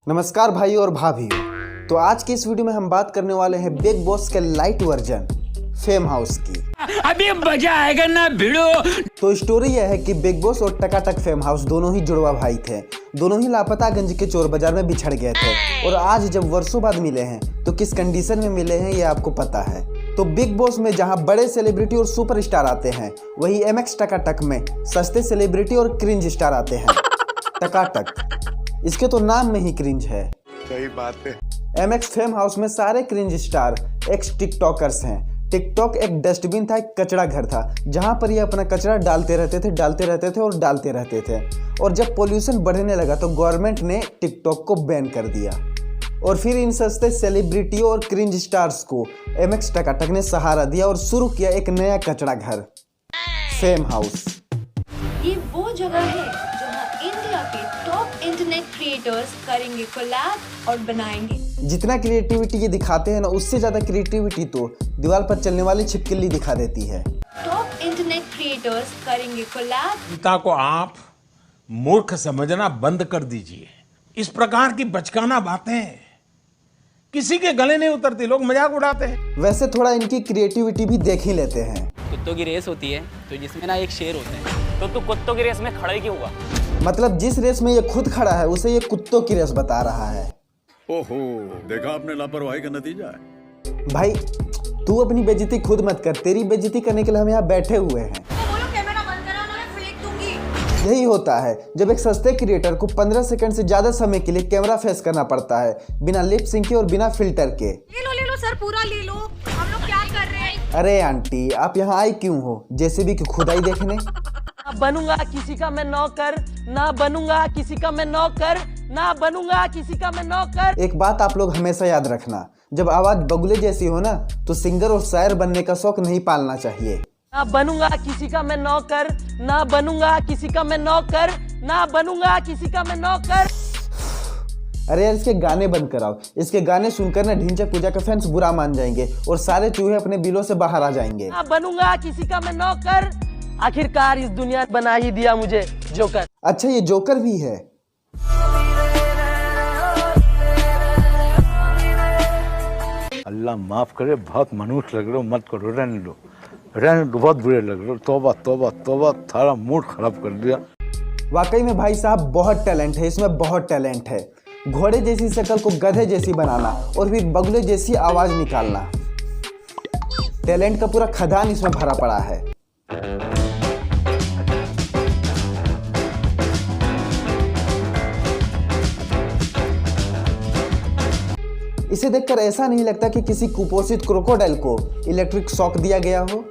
नमस्कार भाई और भाभी। तो आज की इस वीडियो में हम बात करने वाले हैं बिग बॉस के लाइट वर्जन फेम हाउस की। अभी मजा आएगा ना भिड़ो। तो स्टोरी यह है कि बिग बॉस और टकाटक फेम हाउस दोनों ही जुड़वा भाई थे। दोनों ही लापतागंज के चोर बाजार में बिछड़ गए थे और आज जब वर्षों बाद मिले हैं तो किस कंडीशन में मिले हैं ये आपको पता है। तो बिग बॉस में जहां बड़े सेलिब्रिटी और सुपरस्टार आते हैं, वही एमएक्स टकाटक में सस्ते सेलिब्रिटी और क्रिंज स्टार आते हैं। टकाटक, इसके तो नाम में ही क्रिंज है। सही बात है। एमएक्स फेम हाउस में सारे क्रिंज स्टार एक्स टिकटॉकर्स हैं। टिकटॉक एक डस्टबिन था, एक कचरा घर था, जहां पर ये अपना कचरा डालते रहते थे। और जब पोल्यूशन बढ़ने लगा तो गवर्नमेंट ने टिकटॉक को बैन कर दिया और फिर इन सस्ते सेलिब्रिटी और क्रिंज स्टार्स को एमएक्स टकाटक ने सहारा दिया और शुरू किया एक नया कचरा घर, फेम हाउस। ये वो जगह है जहाँ इंडिया के टॉप इंटरनेट क्रिएटर्स करेंगे कोलैब और बनाएंगे। जितना क्रिएटिविटी ये दिखाते हैं ना, उससे ज्यादा क्रिएटिविटी तो दीवार पर चलने वाली छिपकली दिखा देती है। टॉप इंटरनेट क्रिएटर्स करेंगे कोलैब। जनता को आप मूर्ख समझना बंद कर दीजिए। इस प्रकार की बचकाना बातें किसी के गले नहीं उतरती, लोग मजाक उड़ाते हैं। वैसे थोड़ा इनकी क्रिएटिविटी भी देख ही लेते हैं। कुत्तों की रेस होती है तो जिसमें ना एक शेर होता है, तो तू कुत्तों की रेस में खड़ा ही क्यों हुआ? मतलब जिस रेस में ये खुद खड़ा है उसे ये कुत्तों की रेस बता रहा है। ओहो, देखा आपने लापरवाही का नतीजा है। भाई तू अपनी बेइज्जती खुद मत कर, तेरी बेइज्जती करने के लिए हम यहाँ बैठे हुए हैं। यही होता है जब एक सस्ते क्रिएटर को 15 सेकंड से ज्यादा समय के लिए कैमरा फेस करना पड़ता है, बिना लिप सिंक के और बिना फिल्टर के। ले लो सर, पूरा ले लो। हम लोग क्या कर रहे हैं? अरे आंटी, आप यहाँ आई क्यों हो? जैसे भी कि खुदाई देखने। बनूंगा किसी का मैं नौकर, ना बनूंगा किसी का मैं नौकर, ना बनूंगा किसी का मैं नौकर। एक बात आप लोग हमेशा याद रखना, जब आवाज बगुले जैसी हो ना तो सिंगर और शायर बनने का शौक नहीं पालना चाहिए। ना बनूंगा किसी का मैं नौकर, ना बनूंगा किसी का मैं नौकर, ना बनूंगा किसी का मैं नौकर। अरे यार, इसके गाने बंद कराओ। इसके गाने सुनकर ना ढिंचक पूजा के फैंस बुरा मान जाएंगे और सारे चूहे अपने बिलों से बाहर आ जाएंगे। ना बनूंगा किसी का मैं नौकर, आखिरकार इस दुनिया बना ही दिया मुझे जोकर। अच्छा, ये जोकर भी है। अल्लाह माफ करे, बहुत मनुष्य लग रहे हो, मत करो, रहने दो, बहुत बुरे लग रहे हो। तौबा तौबा तौबा, थारा मूड खराब कर दिया। वाकई में भाई साहब बहुत टैलेंट है, इसमें बहुत टैलेंट है। घोड़े जैसी शक्ल को गधे जैसी बनाना और फिर बगुले जैसी आवाज निकालना, टैलेंट का पूरा खदान इसमें भरा पड़ा है। इसे देखकर ऐसा नहीं लगता कि किसी कुपोषित क्रोकोडाइल को इलेक्ट्रिक शॉक दिया गया हो।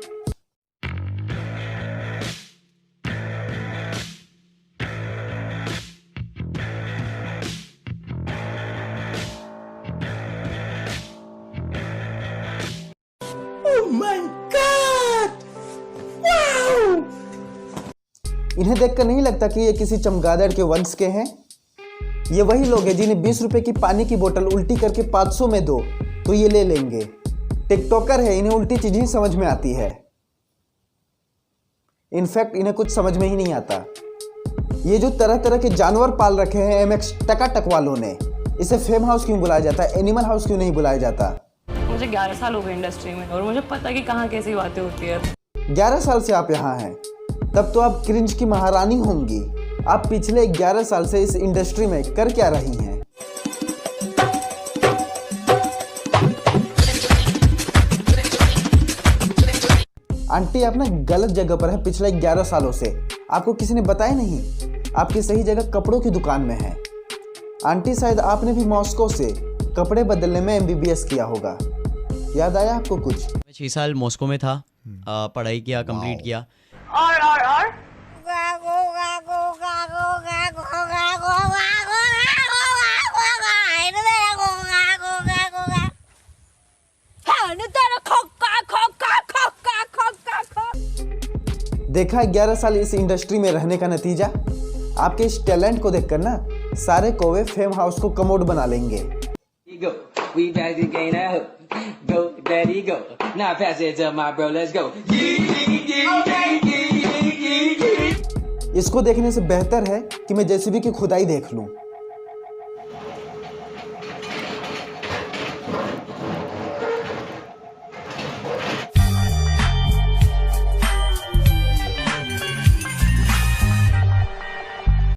Oh my God! Wow! इन्हें देखकर नहीं लगता कि ये किसी चमगादड़ के वंश के हैं। ये वही लोग हैं जिन्हें 20 रुपए की पानी की बोतल उल्टी करके 500 में दो तो ये ले लेंगे। टिकटॉकर है, इन्हें उल्टी चीज ही समझ में आती है। इनफैक्ट इन्हें कुछ समझ में ही नहीं आता। ये जो तरह तरह के जानवर पाल रखे हैं एमएक्स टकाटक वालों ने, इसे फेम हाउस क्यों बुलाया जाता है, एनिमल हाउस क्यों नहीं बुलाया जाता? मुझे 11 साल हो गए इंडस्ट्री में और मुझे पता है कि कहाँ कैसी बातें होती है। 11 साल से आप यहाँ हैं, तब तो आप क्रिंज की महारानी होंगी। आप पिछले 11 साल से इस इंडस्ट्री में कर क्या रही हैं? आंटी, आप ना गलत जगह पर है। पिछले 11 सालों से आपको किसी ने बताया नहीं, आपकी सही जगह कपड़ों की दुकान में है। आंटी, शायद आपने भी मॉस्को से कपड़े बदलने में MBBS किया होगा। याद आया आपको कुछ? मैं 6 साल मॉस्को में था, पढ़ाई किया, कंप्लीट किया। और देखा 11 साल इस इंडस्ट्री में रहने का नतीजा? आपके इस टैलेंट को देखकर ना सारे कौवे फेम हाउस को कमोड बना लेंगे। इसको देखने से बेहतर है कि मैं जेसीबी की खुदाई देख लूं।